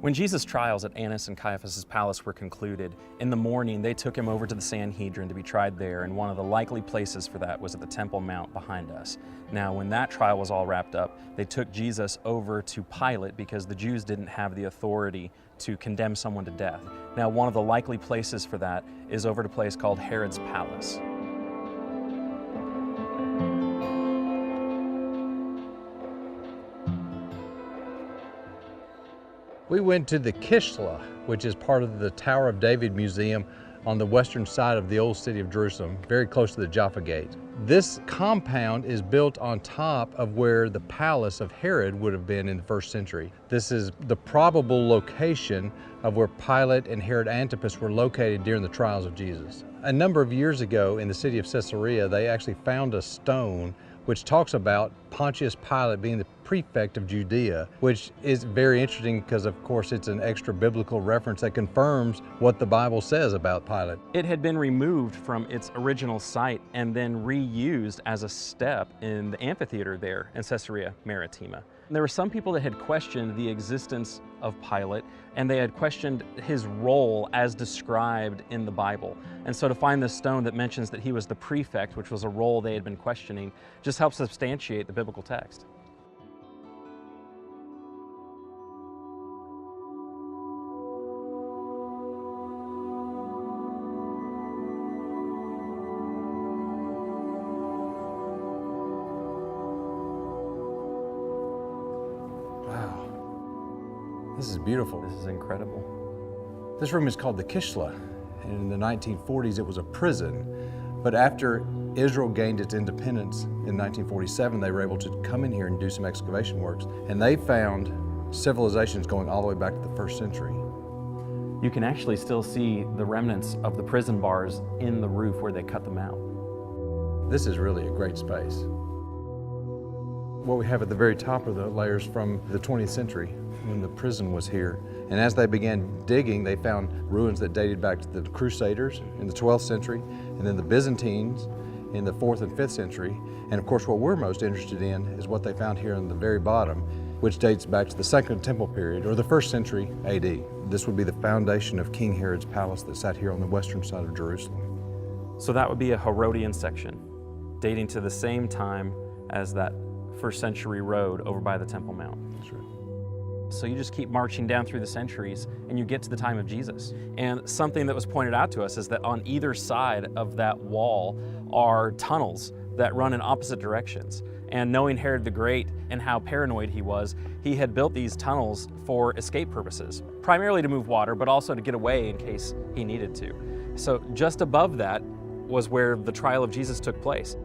When Jesus' trials at Annas and Caiaphas' palace were concluded, in the morning they took him over to the Sanhedrin to be tried there, and one of the likely places for that was at the Temple Mount behind us. Now, when that trial was all wrapped up, they took Jesus over to Pilate because the Jews didn't have the authority to condemn someone to death. Now, one of the likely places for that is over at a place called Herod's Palace. We went to the Kishla, which is part of the Tower of David Museum on the western side of the old city of Jerusalem, very close to the Jaffa Gate. This compound is built on top of where the palace of Herod would have been in the first century. This is the probable location of where Pilate and Herod Antipas were located during the trials of Jesus. A number of years ago in the city of Caesarea, they actually found a stone which talks about Pontius Pilate being the prefect of Judea, which is very interesting because, of course, it's an extra biblical reference that confirms what the Bible says about Pilate. It had been removed from its original site and then reused as a step in the amphitheater there in Caesarea Maritima. And there were some people that had questioned the existence of Pilate, and they had questioned his role as described in the Bible. And so to find this stone that mentions that he was the prefect, which was a role they had been questioning, just helps substantiate the biblical text. This is beautiful. This is incredible. This room is called the Kishla, and in the 1940s it was a prison. But after Israel gained its independence in 1947, they were able to come in here and do some excavation works, and they found civilizations going all the way back to the first century. You can actually still see the remnants of the prison bars in the roof where they cut them out. This is really a great space. What we have at the very top are the layers from the 20th century when the prison was here. And as they began digging, they found ruins that dated back to the Crusaders in the 12th century, and then the Byzantines in the 4th and 5th century. And of course, what we're most interested in is what they found here on the very bottom, which dates back to the Second Temple period, or the 1st century AD. This would be the foundation of King Herod's palace that sat here on the western side of Jerusalem. So that would be a Herodian section, dating to the same time as that 1st century road over by the Temple Mount. That's right. So you just keep marching down through the centuries and you get to the time of Jesus. And something that was pointed out to us is that on either side of that wall are tunnels that run in opposite directions. And knowing Herod the Great and how paranoid he was, he had built these tunnels for escape purposes, primarily to move water, but also to get away in case he needed to. So just above that was where the trial of Jesus took place.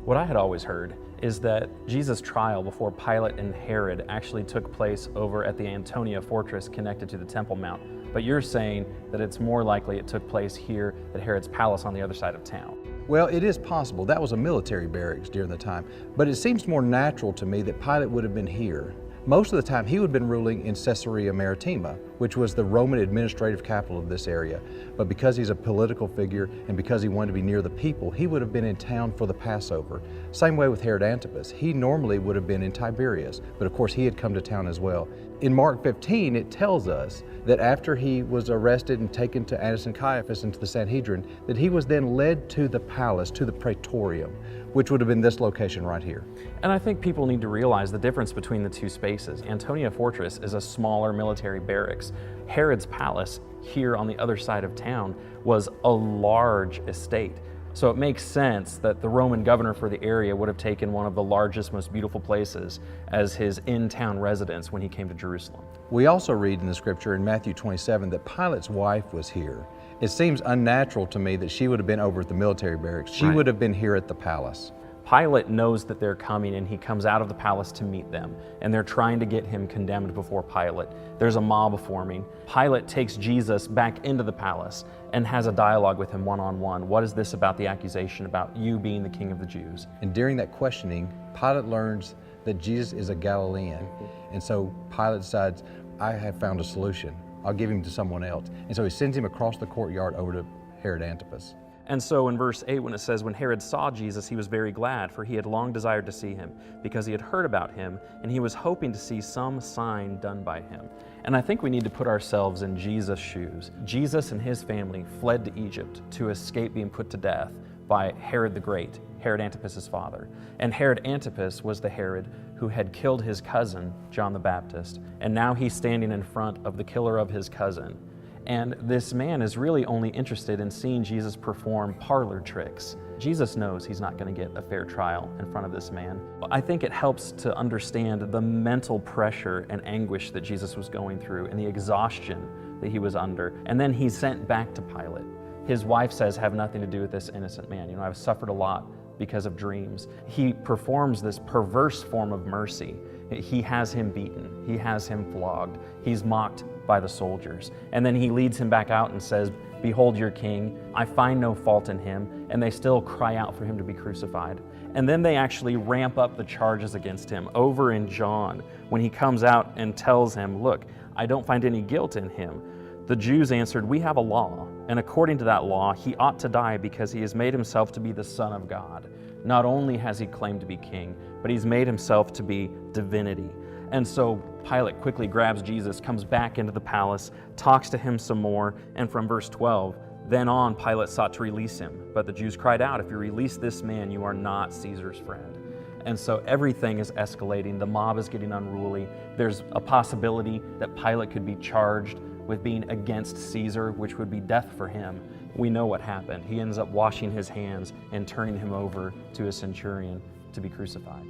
What I had always heard is that Jesus' trial before Pilate and Herod actually took place over at the Antonia fortress connected to the Temple Mount. But you're saying that it's more likely it took place here at Herod's palace on the other side of town. Well, it is possible. That was a military barracks during the time. But it seems more natural to me that Pilate would have been here. Most of the time, he would have been ruling in Caesarea Maritima, which was the Roman administrative capital of this area. But because he's a political figure and because he wanted to be near the people, he would have been in town for the Passover. Same way with Herod Antipas. He normally would have been in Tiberias, but of course he had come to town as well. In Mark 15, it tells us that after he was arrested and taken to Annas and Caiaphas and to the Sanhedrin, that he was then led to the palace, to the Praetorium, which would have been this location right here. And I think people need to realize the difference between the two spaces. Antonia Fortress is a smaller military barracks. Herod's palace here on the other side of town was a large estate. So it makes sense that the Roman governor for the area would have taken one of the largest, most beautiful places as his in-town residence when he came to Jerusalem. We also read in the scripture in Matthew 27 that Pilate's wife was here. It seems unnatural to me that she would have been over at the military barracks. She would have been here at the palace. Pilate knows that they're coming and he comes out of the palace to meet them, and they're trying to get him condemned before Pilate. There's a mob forming. Pilate takes Jesus back into the palace and has a dialogue with him one-on-one. What is this about the accusation about you being the king of the Jews? And during that questioning, Pilate learns that Jesus is a Galilean. And so Pilate decides, I have found a solution. I'll give him to someone else. And so he sends him across the courtyard over to Herod Antipas. And so in verse 8, when it says, when Herod saw Jesus, he was very glad, for he had long desired to see him, because he had heard about him, and he was hoping to see some sign done by him. And I think we need to put ourselves in Jesus' shoes. Jesus and his family fled to Egypt to escape being put to death by Herod the Great, Herod Antipas' father. And Herod Antipas was the Herod who had killed his cousin, John the Baptist, and now he's standing in front of the killer of his cousin. And this man is really only interested in seeing Jesus perform parlor tricks. Jesus knows he's not going to get a fair trial in front of this man. I think it helps to understand the mental pressure and anguish that Jesus was going through and the exhaustion that he was under. And then he's sent back to Pilate. His wife says, have nothing to do with this innocent man. You know, I've suffered a lot because of dreams. He performs this perverse form of mercy. He has him beaten. He has him flogged. He's mocked by the soldiers. And then he leads him back out and says, behold your king. I find no fault in him. And they still cry out for him to be crucified. And then they actually ramp up the charges against him over in John when he comes out and tells him, look, I don't find any guilt in him. The Jews answered, we have a law, and according to that law, he ought to die because he has made himself to be the Son of God. Not only has he claimed to be king, but he's made himself to be divinity. And so Pilate quickly grabs Jesus, comes back into the palace, talks to him some more, and from verse 12, then on Pilate sought to release him. But the Jews cried out, if you release this man, you are not Caesar's friend. And so everything is escalating. The mob is getting unruly. There's a possibility that Pilate could be charged with being against Caesar, which would be death for him. We know what happened. He ends up washing his hands and turning him over to a centurion to be crucified.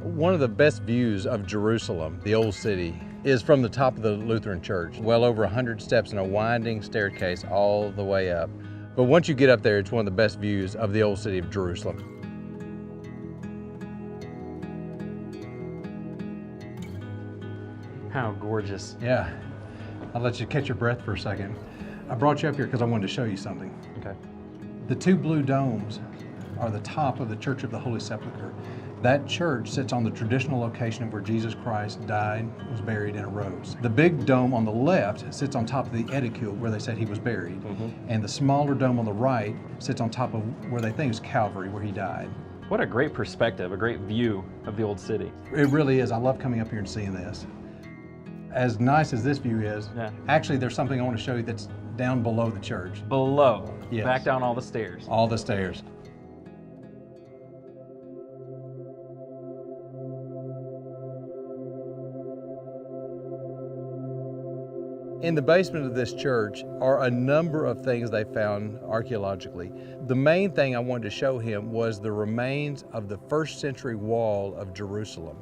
One of the best views of Jerusalem, the old city, is from the top of the Lutheran Church. Well over 100 steps in a winding staircase all the way up. But once you get up there, it's one of the best views of the old city of Jerusalem. How gorgeous. Yeah, I'll let you catch your breath for a second. I brought you up here because I wanted to show you something. Okay. The two blue domes are the top of the Church of the Holy Sepulchre. That church sits on the traditional location of where Jesus Christ died, was buried, and arose. The big dome on the left sits on top of the edicule where they said he was buried. And the smaller dome on the right sits on top of where they think is Calvary, where he died. What a great perspective, a great view of the old city. It really is. I love coming up here and seeing this. As nice as this view is, actually there's something I want to show you that's down below the church. Below, Yes. back down all the stairs. All the stairs. In the basement of this church are a number of things they found archaeologically. The main thing I wanted to show him was the remains of the first century wall of Jerusalem.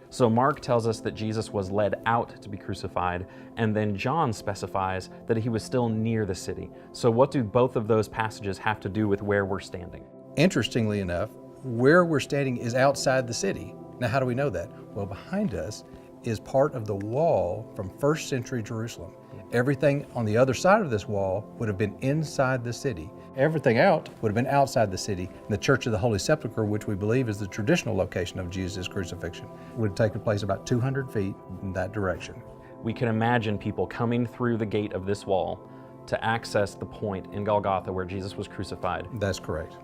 So Mark tells us that Jesus was led out to be crucified, and then John specifies that he was still near the city. So what do both of those passages have to do with where we're standing? Interestingly enough, where we're standing is outside the city. Now, how do we know that? Well, behind us is part of the wall from first century Jerusalem. Everything on the other side of this wall would have been inside the city. Everything out would have been outside the city. And the Church of the Holy Sepulchre, which we believe is the traditional location of Jesus' crucifixion, would have taken place about 200 feet in that direction. We can imagine people coming through the gate of this wall to access the point in Golgotha where Jesus was crucified. That's correct.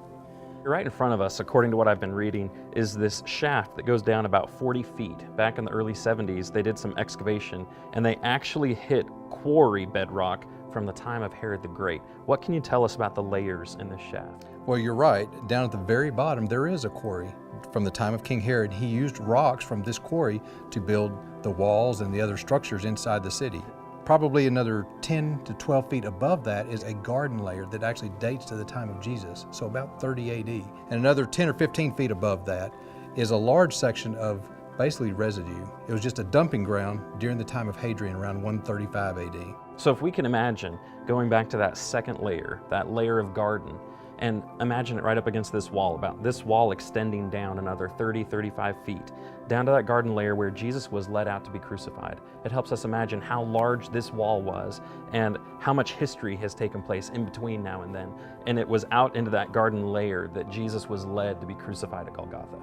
Right in front of us, according to what I've been reading, is this shaft that goes down about 40 feet. Back in the early 70s, they did some excavation, and they actually hit quarry bedrock from the time of Herod the Great. What can you tell us about the layers in this shaft? Well, you're right. Down at the very bottom, there is a quarry. From the time of King Herod, he used rocks from this quarry to build the walls and the other structures inside the city. Probably another 10 to 12 feet above that is a garden layer that actually dates to the time of Jesus, so about 30 AD. And another 10 or 15 feet above that is a large section of basically residue. It was just a dumping ground during the time of Hadrian around 135 AD. So if we can imagine going back to that second layer, that layer of garden, And imagine it right up against this wall, about this wall extending down another 30, 35 feet, down to that garden layer where Jesus was led out to be crucified. It helps us imagine how large this wall was and how much history has taken place in between now and then. And it was out into that garden layer that Jesus was led to be crucified at Golgotha.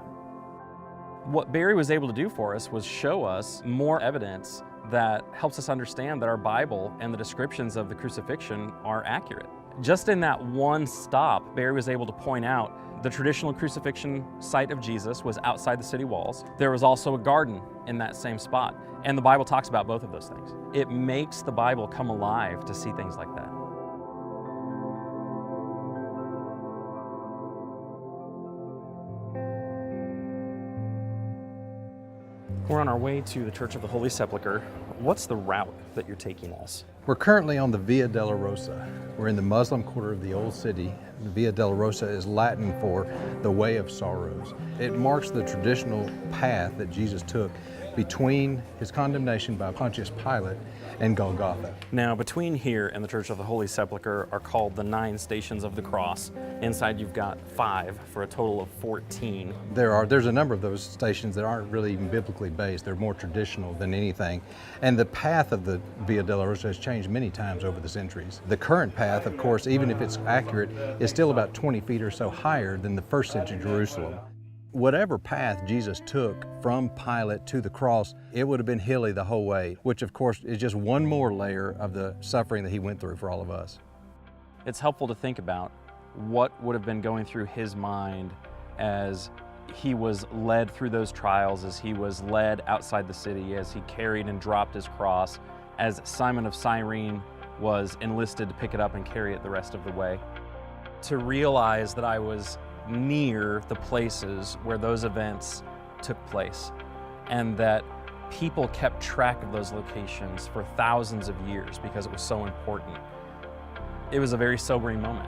What Barry was able to do for us was show us more evidence that helps us understand that our Bible and the descriptions of the crucifixion are accurate. Just in that one stop, Barry was able to point out the traditional crucifixion site of Jesus was outside the city walls. There was also a garden in that same spot, and the Bible talks about both of those things. It makes the Bible come alive to see things like that. We're on our way to the Church of the Holy Sepulchre. What's the route that you're taking us? We're currently on the Via Dolorosa. We're in the Muslim quarter of the Old City. The Via Dolorosa is Latin for the Way of Sorrows. It marks the traditional path that Jesus took between his condemnation by Pontius Pilate and Golgotha. Now, between here and the Church of the Holy Sepulchre are called the 9 Stations of the Cross. Inside you've got 5 for a total of 14. There's a number of those stations that aren't really even biblically based. They're more traditional than anything. And the path of the Via Dolorosa has changed many times over the centuries. The current path, of course, even if it's accurate, is still about 20 feet or so higher than the first century Jerusalem. Whatever path Jesus took from Pilate to the cross, it would have been hilly the whole way, which of course is just one more layer of the suffering that he went through for all of us. It's helpful to think about what would have been going through his mind as he was led through those trials, as he was led outside the city, as he carried and dropped his cross, as Simon of Cyrene was enlisted to pick it up and carry it the rest of the way. To realize that I was near the places where those events took place, and that people kept track of those locations for thousands of years because it was so important. It was a very sobering moment.